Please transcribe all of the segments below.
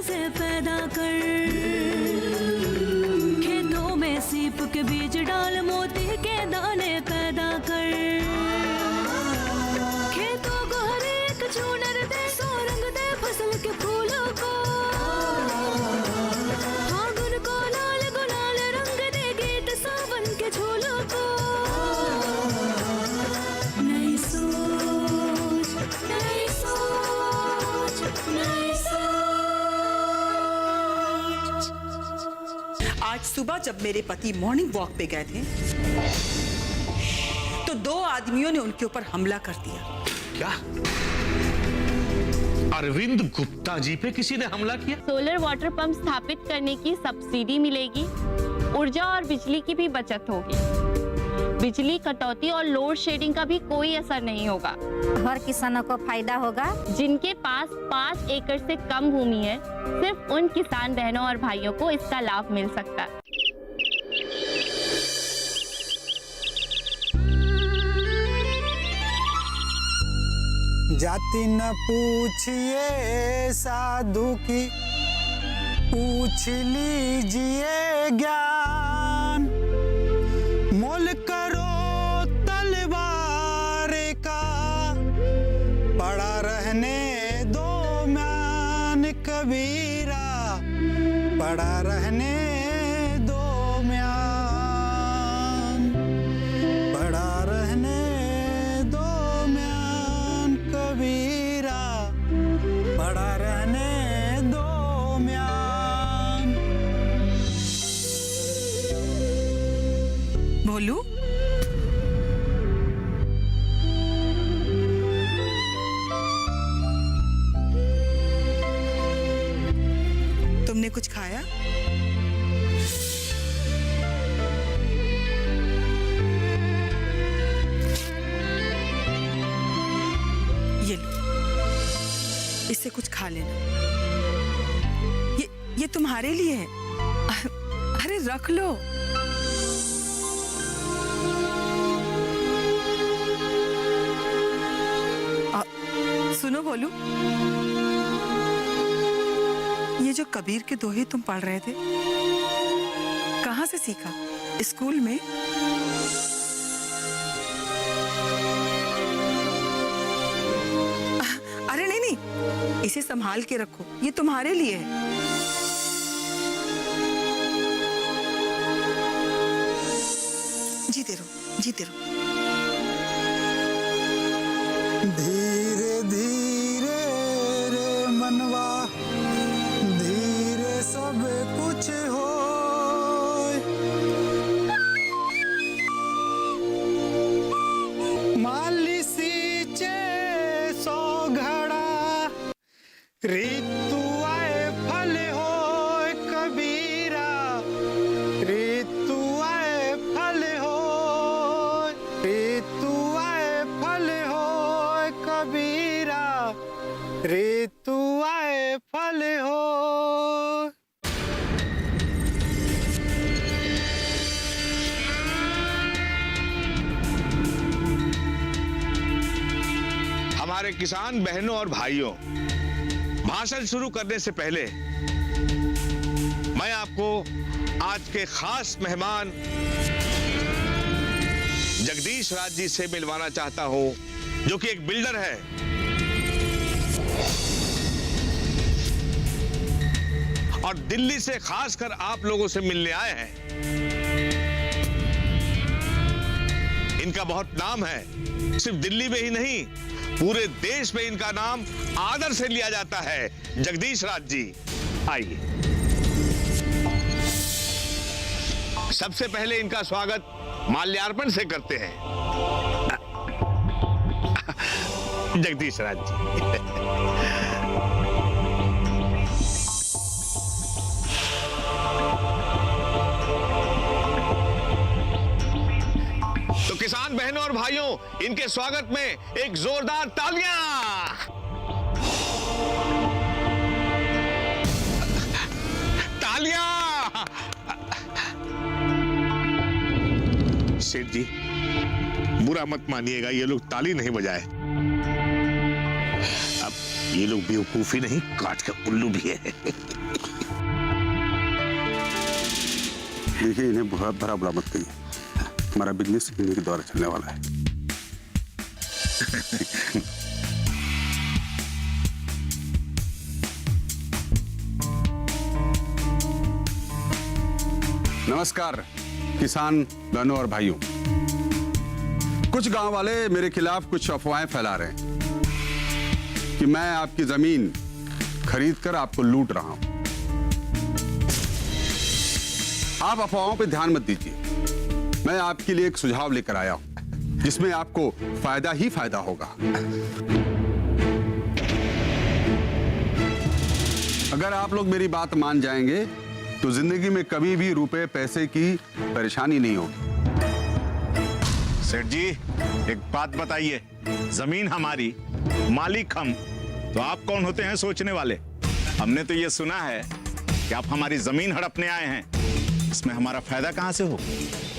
से पैदा कर, खेतों में सीप के बीज डाल मोती के दाने पैदा कर, खेतों को हर एक चूनर दे, सो रंग दे फसल के फूलों को, फागुन को लाल गुलाल रंग दे, गीत सावन के झूलों को। नई सोच, नई सोच, नई सोच। आज सुबह जब मेरे पति मॉर्निंग वॉक पे गए थे तो 2 आदमियों ने उनके ऊपर हमला कर दिया। क्या? अरविंद गुप्ता जी पे किसी ने हमला किया? सोलर वाटर पंप स्थापित करने की सब्सिडी मिलेगी, ऊर्जा और बिजली की भी बचत होगी, बिजली कटौती और लोड शेडिंग का भी कोई असर नहीं होगा। हर किसानों को फायदा होगा। जिनके पास 5 एकड़ से कम भूमि है, सिर्फ उन किसान बहनों और भाइयों को इसका लाभ मिल सकता है। जाति न पूछिए साधु की, पूछ लीजिए ज्ञान, मोल करो तलवार का, पड़ा रहने दो म्यान कबीरा, पड़ा रहने दो म्यान, पड़ा रहने दो म्यान कबीरा, पड़ा रहने दो म्यान। भोलू, तुमने कुछ खाया? ये लो, इससे कुछ खा लेना। ये तुम्हारे लिए है। अरे रख लो। सुनो बोलू, ये जो कबीर के दोहे तुम पढ़ रहे थे, कहाँ से सीखा? स्कूल में? अरे नहीं नहीं, इसे संभाल के रखो, ये तुम्हारे लिए है। जीते रहो, जीते रहो। धीरे धीरे रे मनवा, धीरे सब कुछ हो, माली सींचे 100 घड़ा, ऋतु आए फल हो कबीरा, ऋतु आए फल हो, ऋतु आए फल हो कबीरा, ऋतु आए फल हो। हमारे किसान बहनों और भाइयों, भाषण शुरू करने से पहले मैं आपको आज के खास मेहमान जगदीश राज जी से मिलवाना चाहता हूं, जो कि एक बिल्डर है। और दिल्ली से खासकर आप लोगों से मिलने आए हैं। इनका बहुत नाम है, सिर्फ दिल्ली में ही नहीं, पूरे देश में इनका नाम आदर से लिया जाता है। जगदीश राज जी, आइए। सबसे पहले इनका स्वागत माल्यार्पण से करते हैं। जगदीश राज जी। तो किसान बहनों और भाइयों, इनके स्वागत में एक जोरदार तालियां। तालियां। सेठ जी, बुरा मत मानिएगा, ये लोग ताली नहीं बजाए। अब ये लोग बेवकूफी नहीं, काट के उल्लू भी है। देखिए, इन्हें बहुत भरा बुरा मत कहिए। हमारा बिजनेस इन्हीं के द्वारा चलने वाला है। नमस्कार किसान बहनों और भाइयों। कुछ गांव वाले मेरे खिलाफ कुछ अफवाहें फैला रहे हैं कि मैं आपकी जमीन खरीद कर आपको लूट रहा हूं। आप अफवाहों पे ध्यान मत दीजिए। मैं आपके लिए एक सुझाव लेकर आया हूं जिसमें आपको फायदा ही फायदा होगा। अगर आप लोग मेरी बात मान जाएंगे तो जिंदगी में कभी भी रुपए पैसे की परेशानी नहीं होगी। सेठ जी, एक बात बताइए, जमीन हमारी, मालिक हम, तो आप कौन होते हैं सोचने वाले? हमने तो ये सुना है कि आप हमारी जमीन हड़पने आए हैं। इसमें हमारा फायदा कहां से हो?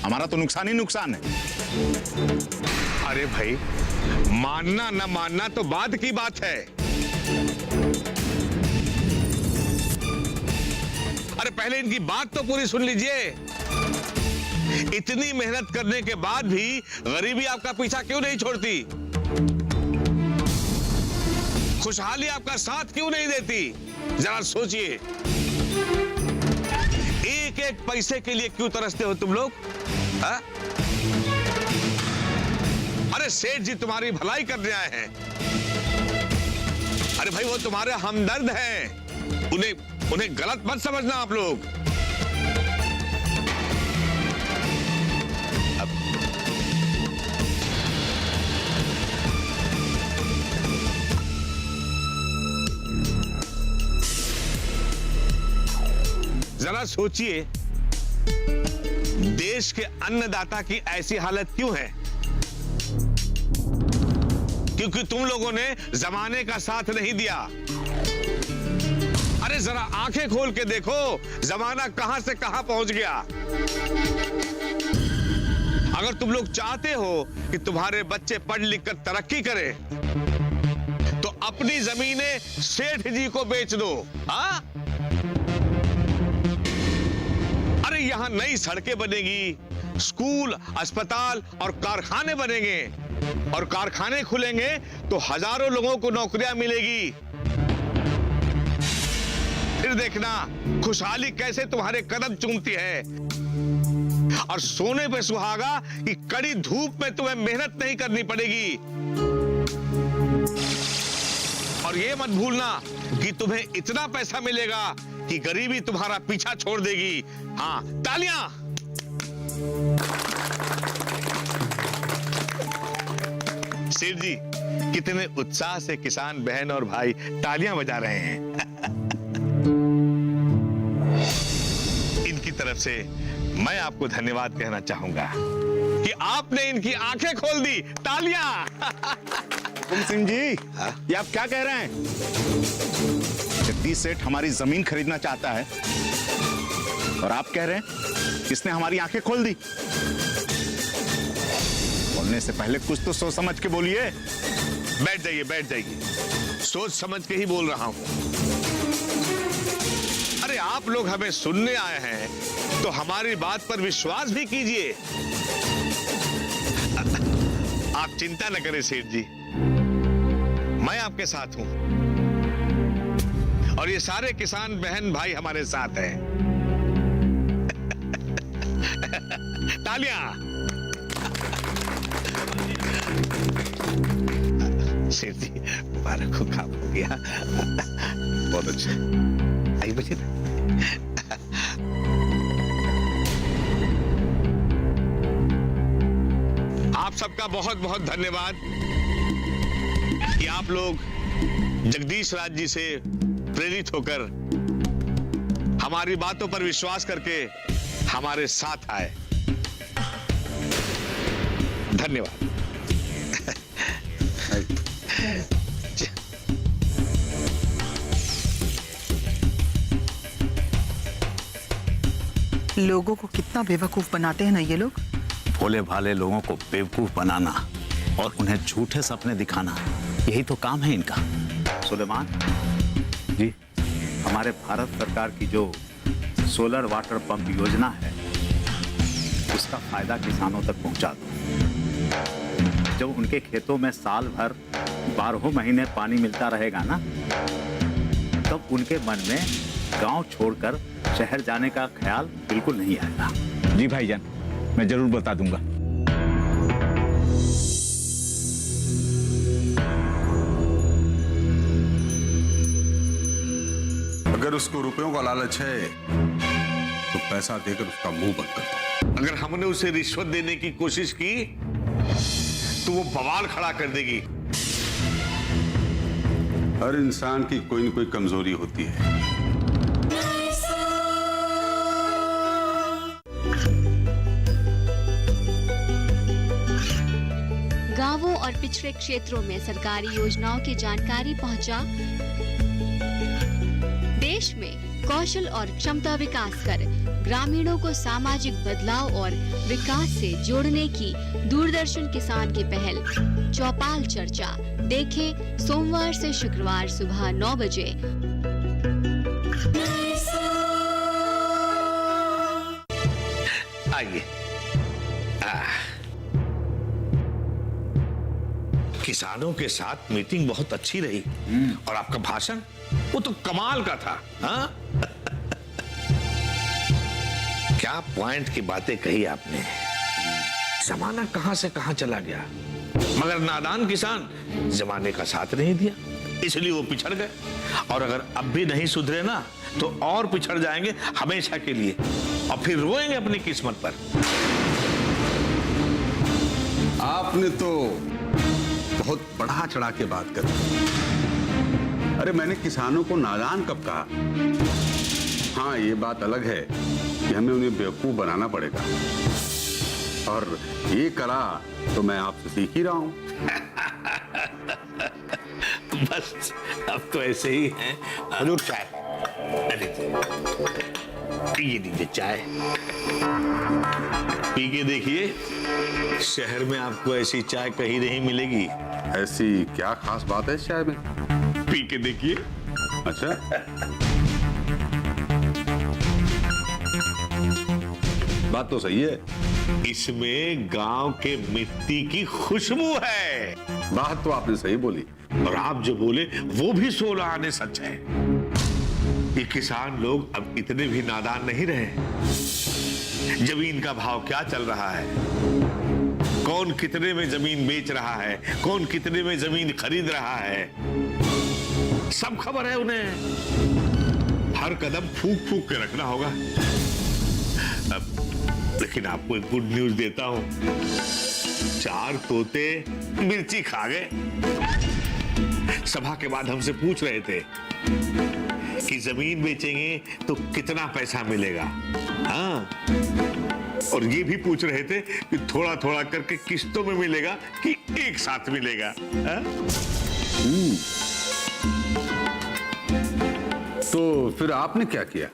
हमारा तो नुकसान ही नुकसान है। अरे भाई, मानना ना मानना तो बाद की बात है। अरे पहले इनकी बात तो पूरी सुन लीजिए। इतनी मेहनत करने के बाद भी गरीबी आपका पीछा क्यों नहीं छोड़ती? खुशहाली आपका साथ क्यों नहीं देती? जरा सोचिए। एक एक पैसे के लिए क्यों तरसते हो तुम लोग? हा? अरे सेठ जी तुम्हारी भलाई करने आए हैं। अरे भाई, वो तुम्हारे हमदर्द हैं। उन्हें गलत मत समझना आप लोग। जरा सोचिए, देश के अन्नदाता की ऐसी हालत क्यों है? क्योंकि तुम लोगों ने जमाने का साथ नहीं दिया। अरे जरा आंखें खोल के देखो, जमाना कहां से कहां पहुंच गया। अगर तुम लोग चाहते हो कि तुम्हारे बच्चे पढ़ लिख कर तरक्की करें, तो अपनी जमीनें सेठ जी को बेच दो। हाँ? अरे यहां नई सड़कें बनेगी, स्कूल, अस्पताल और कारखाने बनेंगे, और कारखाने खुलेंगे तो हजारों लोगों को नौकरियां मिलेगी। फिर देखना खुशहाली कैसे तुम्हारे कदम चूमती है। और सोने पे सुहागा कि कड़ी धूप में तुम्हें मेहनत नहीं करनी पड़ेगी। और ये मत भूलना कि तुम्हें इतना पैसा मिलेगा कि गरीबी तुम्हारा पीछा छोड़ देगी। हाँ, तालियां। सेठ जी, कितने उत्साह से किसान बहन और भाई तालियां बजा रहे हैं। इनकी तरफ से मैं आपको धन्यवाद कहना चाहूंगा कि आपने इनकी आंखें खोल दी। तालियां। हुकुम सिंह जी, ये आप क्या कह रहे हैं? जगदीश सेठ हमारी जमीन खरीदना चाहता है और आप कह रहे हैं किसने हमारी आंखें खोल दी? बोलने से पहले कुछ तो सोच समझ के बोलिए। बैठ जाइए, बैठ जाइए। सोच समझ के ही बोल रहा हूं। अरे आप लोग हमें सुनने आए हैं तो हमारी बात पर विश्वास भी कीजिए। आप चिंता न करें सेठ जी, मैं आपके साथ हूं और ये सारे किसान बहन भाई हमारे साथ हैं। तालियां। सेठ जी, मुबारक हो, काम हो गया। बहुत अच्छा। आइए बच्चे। आप सबका बहुत बहुत धन्यवाद कि आप लोग जगदीश राज जी से प्रेरित होकर हमारी बातों पर विश्वास करके हमारे साथ आए। धन्यवाद। लोगों को कितना बेवकूफ बनाते हैं ना ये लोग। भोले भाले लोगों को बेवकूफ बनाना और उन्हें झूठे सपने दिखाना, यही तो काम है इनका। सुलेमान जी, हमारे भारत सरकार की जो सोलर वाटर पंप योजना है उसका फायदा किसानों तक पहुंचा दो। जब उनके खेतों में साल भर 12 महीने पानी मिलता रहेगा ना, तब उनके मन में गांव छोड़कर शहर जाने का ख्याल बिल्कुल नहीं आएगा। जी भाईजान, मैं जरूर बता दूंगा। अगर उसको रुपयों का लालच है तो पैसा देकर उसका मुंह बंद कर दो। अगर हमने उसे रिश्वत देने की कोशिश की तो वो बवाल खड़ा कर देगी। हर इंसान की कोई न कोई कमजोरी होती है। गांवों और पिछड़े क्षेत्रों में सरकारी योजनाओं की जानकारी पहुंचा। देश में कौशल और क्षमता विकास कर ग्रामीणों को सामाजिक बदलाव और विकास से जोड़ने की दूरदर्शन किसान की पहल चौपाल चर्चा देखें सोमवार से शुक्रवार सुबह 9 बजे। आइए। किसानों के साथ मीटिंग बहुत अच्छी रही और आपका भाषण वो तो कमाल का था। हाँ? क्या पॉइंट की बातें कही आपने। जमाना कहां से कहां चला गया, मगर नादान किसान जमाने का साथ नहीं दिया, इसलिए वो पिछड़ गए। और अगर अब भी नहीं सुधरे ना तो और पिछड़ जाएंगे हमेशा के लिए, और फिर रोएंगे अपनी किस्मत पर। आपने तो बहुत बढ़ा चढ़ा के बात कर दी। अरे मैंने किसानों को नादान कब कहा? हाँ, ये बात अलग है कि हमें उन्हें बेवकूफ बनाना पड़ेगा, और ये कला तो मैं आपसे सीख ही रहा हूं। बस अब तो ऐसे ही है। हजूर चाय, ये दीजिए चाय, पी के देखिए। शहर में आपको ऐसी चाय कहीं नहीं मिलेगी। ऐसी क्या खास बात है इस चाय में? पी के देखिए। अच्छा, बात तो सही है। इसमें गांव के मिट्टी की खुशबू है। बात तो आपने सही बोली, और आप जो बोले वो भी 16 आने सच है। ये किसान लोग अब इतने भी नादान नहीं रहे। जमीन का भाव क्या चल रहा है, कौन कितने में जमीन बेच रहा है, कौन कितने में जमीन खरीद रहा है, सब खबर है उन्हें। हर कदम फूक फूक के रखना होगा। लेकिन आपको एक गुड न्यूज देता हूं, 4 तोते मिर्ची खा गए। सभा के बाद हमसे पूछ रहे थे कि जमीन बेचेंगे तो कितना पैसा मिलेगा। हाँ, और ये भी पूछ रहे थे कि थोड़ा थोड़ा करके किस्तों में मिलेगा कि एक साथ मिलेगा। हाँ? तो फिर आपने क्या किया?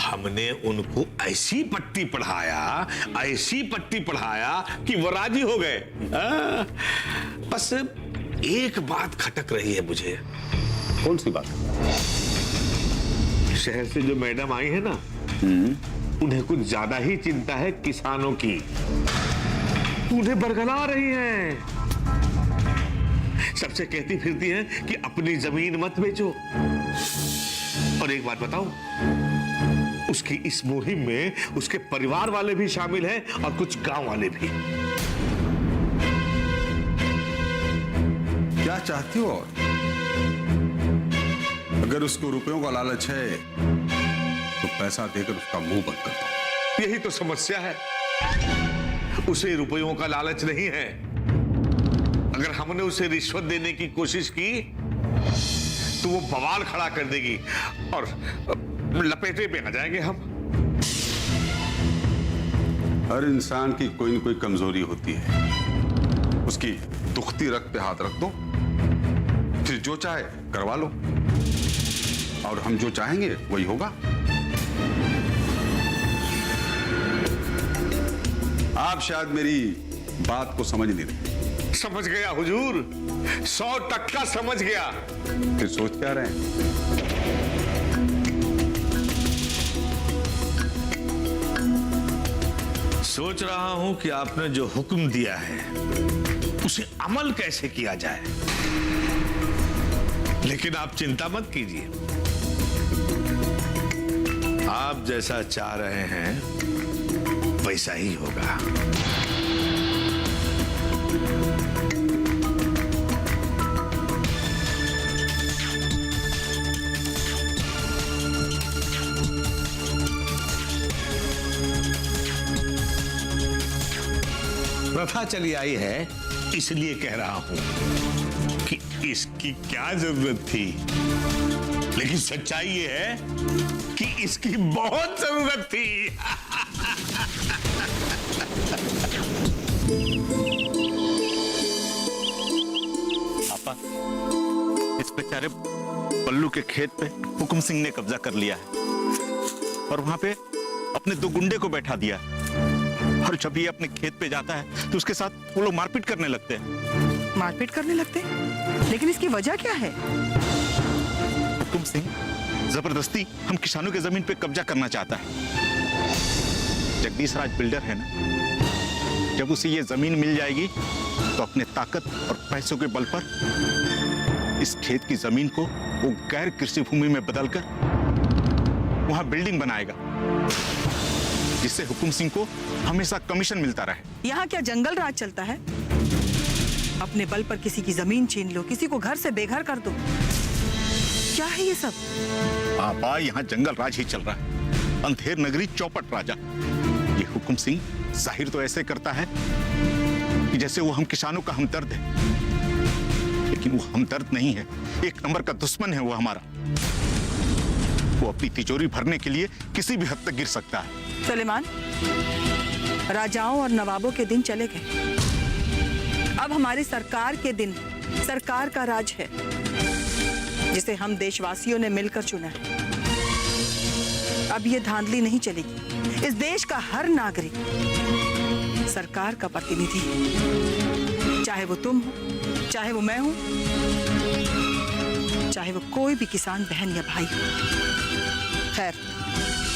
हमने उनको ऐसी पट्टी पढ़ाया कि वो राजी हो गए। बस एक बात खटक रही है मुझे। कौन सी बात? शहर से जो मैडम आई है ना, उन्हें कुछ ज्यादा ही चिंता है किसानों की। उन्हें बरगला रही हैं, सबसे कहती फिरती हैं कि अपनी जमीन मत बेचो। और एक बात बताऊं, उसकी इस मुहिम में उसके परिवार वाले भी शामिल हैं और कुछ गांव वाले भी। क्या चाहती हो? और अगर उसको रुपयों का लालच है तो पैसा देकर उसका मुंह बंद कर दो। यही तो समस्या है, उसे रुपयों का लालच नहीं है। अगर हमने उसे रिश्वत देने की कोशिश की तो वो बवाल खड़ा कर देगी और लपेटे पे आ जाएंगे हम। हर इंसान की कोई न कोई कमजोरी होती है, उसकी दुखती रग पे हाथ रख दो, फिर जो चाहे करवा लो, और हम जो चाहेंगे वही होगा। आप शायद मेरी बात को समझ नहीं रहे। समझ गया हुजूर, 100% समझ गया। फिर सोच क्या रहे हैं? सोच रहा हूं कि आपने जो हुक्म दिया है उसे अमल कैसे किया जाए। लेकिन आप चिंता मत कीजिए, आप जैसा चाह रहे हैं वैसा ही होगा। प्रथा चली आई है इसलिए कह रहा हूं कि इसकी क्या जरूरत थी, लेकिन सच्चाई ये है कि इसकी बहुत जरूरत थी। पापा, इस बेचारे पल्लू के खेत पे हुकुम सिंह ने कब्जा कर लिया है और वहां पे अपने 2 गुंडे को बैठा दिया है। और जब ये अपने खेत पे जाता है तो उसके साथ वो लोग मारपीट करने लगते हैं। मारपीट करने लगते हैं? लेकिन इसकी वजह क्या है? हुकुम सिंह जबरदस्ती हम किसानों के जमीन पे कब्जा करना चाहता है। जगदीश राज बिल्डर है ना, जब उसे ये जमीन मिल जाएगी तो अपने ताकत और पैसों के बल पर इस खेत की जमीन को वो गैर कृषि भूमि में बदलकर वहां बिल्डिंग बनाएगा, जिससे हुकुम सिंह को हमेशा कमीशन मिलता रहे। यहाँ क्या जंगल राज चलता है? अपने बल पर किसी की जमीन छीन लो, किसी को घर से बेघर कर दो, क्या है ये सब? पापा, यहाँ जंगल राज ही चल रहा है। अंधेर नगरी चौपट राजा। ये हुकुम सिंह जाहिर तो ऐसे करता है कि जैसे वो हम किसानों का हमदर्द है, लेकिन वो हमदर्द नहीं है, 1 नंबर का दुश्मन है वो हमारा। वो अपनी तिजोरी भरने के लिए किसी भी हद तक गिर सकता है। सुलेमान, राजाओं और नवाबों के दिन चले गए, अब हमारी सरकार के दिन, सरकार का राज है जिसे हम देशवासियों ने मिलकर चुना है। अब ये धांधली नहीं चलेगी। इस देश का हर नागरिक सरकार का प्रतिनिधि है, चाहे वो तुम हो, चाहे वो मैं हूं, चाहे वो कोई भी किसान बहन या भाई हो। खैर,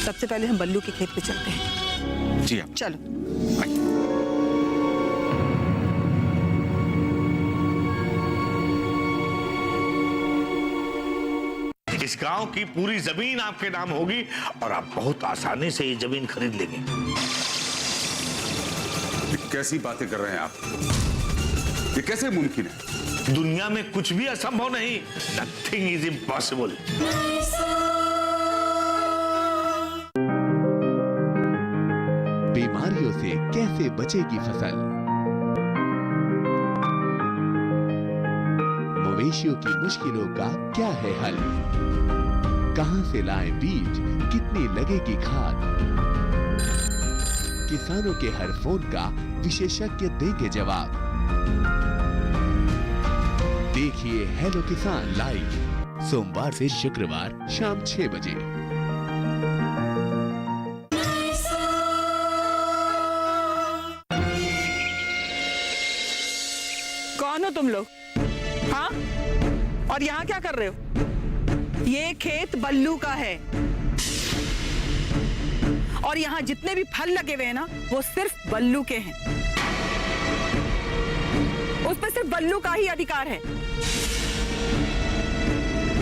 सबसे पहले हम बल्लू के खेत पे चलते हैं। जी आप चलो। इस गांव की पूरी जमीन आपके नाम होगी और आप बहुत आसानी से ये जमीन खरीद लेंगे। कैसी बातें कर रहे हैं आप? ये कैसे मुमकिन है? दुनिया में कुछ भी असंभव नहीं। Nothing is impossible. बीमारियों से कैसे बचेगी फसल? मवेशियों की मुश्किलों का क्या है हल? कहां से लाएं बीज, कितनी लगेगी खाद? किसानों के हर फोन का विशेषज्ञ देंगे जवाब। देखिए हेलो किसान लाइव सोमवार से शुक्रवार शाम 6 बजे। कौन हो तुम लोग? हाँ? और यहाँ क्या कर रहे हो? ये खेत बल्लू का है और यहाँ जितने भी फल लगे हुए हैं ना, वो सिर्फ बल्लू के हैं। उस पर सिर्फ बल्लू का ही अधिकार है।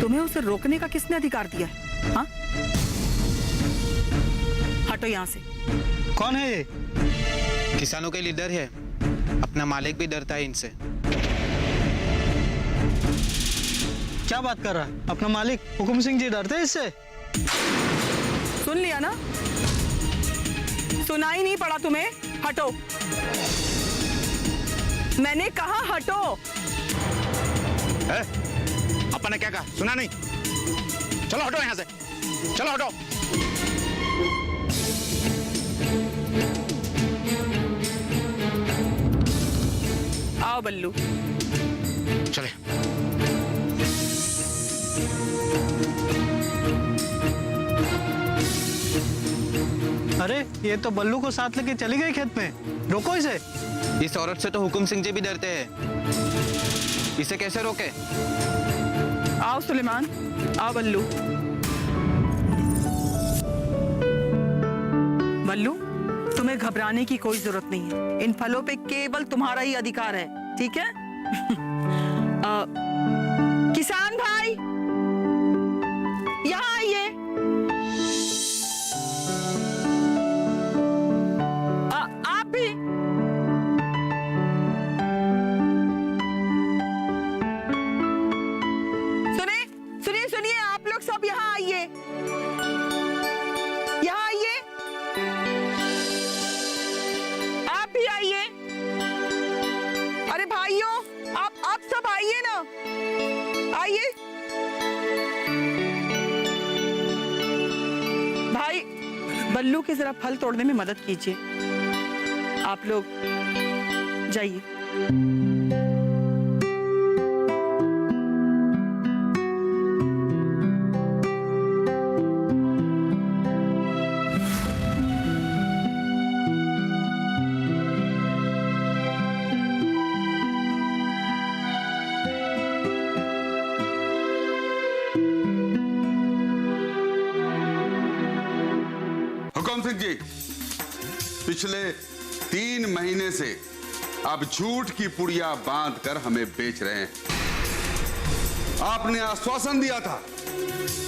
तुम्हें उसे रोकने का किसने अधिकार दिया है? हाँ? हटो यहाँ से। कौन है ये? किसानों के लीडर है, अपना मालिक भी डरता है इनसे। क्या बात कर रहा है? अपना मालिक हुकुम सिंह जी डरते हैं इससे? सुन लिया ना? सुनाई नहीं पड़ा तुम्हें? हटो, मैंने कहा हटो। अपन ने क्या कहा? सुना नहीं? चलो हटो यहाँ से, चलो हटो। आओ बल्लू। चले। अरे ये तो बल्लू को साथ लेके चली गई खेत में, रोको इसे। इस औरत से तो हुकुम सिंह जी भी डरते हैं, इसे कैसे रोके? आओ सुलेमान, आओ बल्लू। बल्लू, तुम्हें घबराने की कोई जरूरत नहीं है। इन फलों पे केवल तुम्हारा ही अधिकार है, ठीक है? किसान भाई, यहाँ आइए। आप भी। सुनिए, आप लोग सब यहाँ आइए, यहाँ आइए। आप भी आइए। अरे भाइयों, आप सब आइए ना, आइए। भाई, बल्लू के जरा फल तोड़ने में मदद कीजिए। आप लोग जाइए। हुकुम सिंह जी, पिछले 3 महीने से आप झूठ की पुड़िया बांधकर हमें बेच रहे हैं। आपने आश्वासन दिया था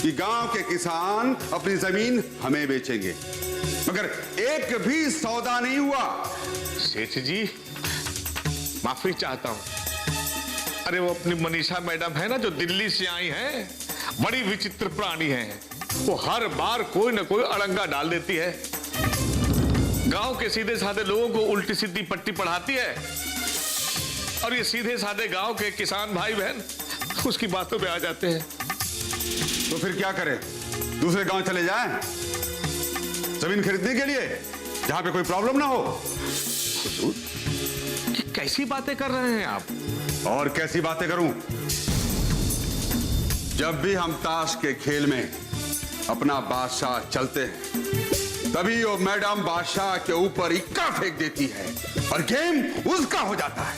कि गांव के किसान अपनी जमीन हमें बेचेंगे, मगर एक भी सौदा नहीं हुआ। सेठ जी, माफी चाहता हूं। अरे वो अपनी मनीषा मैडम है ना, जो दिल्ली से आई हैं, बड़ी विचित्र प्राणी है। वो हर बार कोई ना कोई अड़ंगा डाल देती है, गांव के सीधे साधे लोगों को उल्टी सीधी पट्टी पढ़ाती है, और ये सीधे साधे गांव के किसान भाई बहन उसकी बातों पे आ जाते हैं। तो फिर क्या करें? दूसरे गांव चले जाएं जमीन खरीदने के लिए, जहां पे कोई प्रॉब्लम ना हो। हुजूर, कैसी बातें कर रहे हैं आप? और कैसी बातें करूं? जब भी हम ताश के खेल में अपना बादशाह चलते हैं, तभी वो मैडम बादशाह के ऊपर इक्का फेंक देती है और गेम उसका हो जाता है।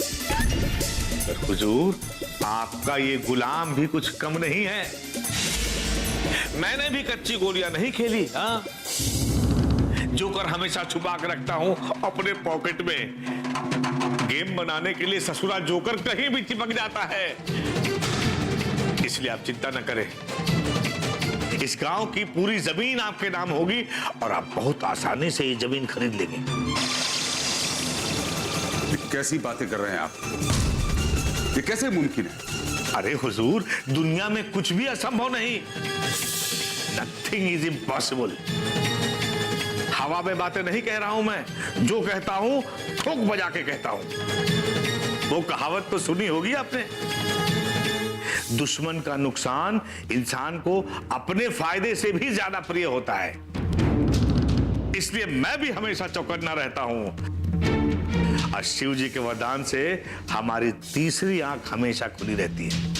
हुजूर, आपका ये गुलाम भी कुछ कम नहीं है। मैंने भी कच्ची गोलियां नहीं खेली। हाँ, जोकर हमेशा छुपा के रखता हूं अपने पॉकेट में। गेम बनाने के लिए ससुरा जोकर कहीं भी चिपक जाता है। इसलिए आप चिंता न करें, इस गांव की पूरी जमीन आपके नाम होगी और आप बहुत आसानी से ये जमीन खरीद लेंगे। कैसी बातें कर रहे हैं आप? ये कैसे मुमकिन है? अरे हुजूर, दुनिया में कुछ भी असंभव नहीं। Nothing is impossible. हवा में बातें नहीं कह रहा हूं मैं, जो कहता हूं ठोक बजा के कहता हूं। वो कहावत तो सुनी होगी आपने, दुश्मन का नुकसान इंसान को अपने फायदे से भी ज्यादा प्रिय होता है। इसलिए मैं भी हमेशा चौकन्ना रहता हूं, और शिव जी के वरदान से हमारी तीसरी आंख हमेशा खुली रहती है।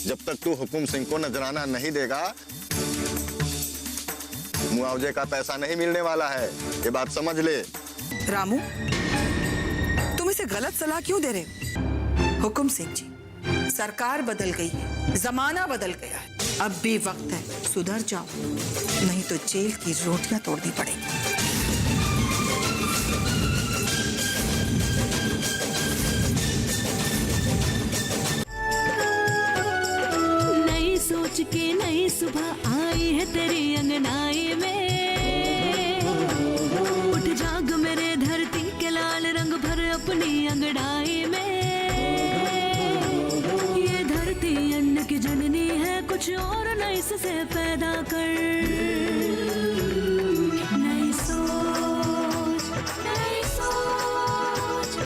जब तक तू हुकुम सिंह को नजराना नहीं देगा, मुआवजे का पैसा नहीं मिलने वाला है। ये बात समझ ले। रामू, तुम इसे गलत सलाह क्यों दे रहे हो? हुकुम सिंह जी, सरकार बदल गई है, जमाना बदल गया है। अब भी वक्त है, सुधर जाओ, नहीं तो जेल की रोटियां तोड़नी पड़ेगी। सुबह आई है तेरी अंगनाई में। उठ जाग मेरे धरती के लाल रंग भर अपनी अंगड़ाई में। ये धरती अन्न की जननी है, कुछ और न इससे पैदा कर।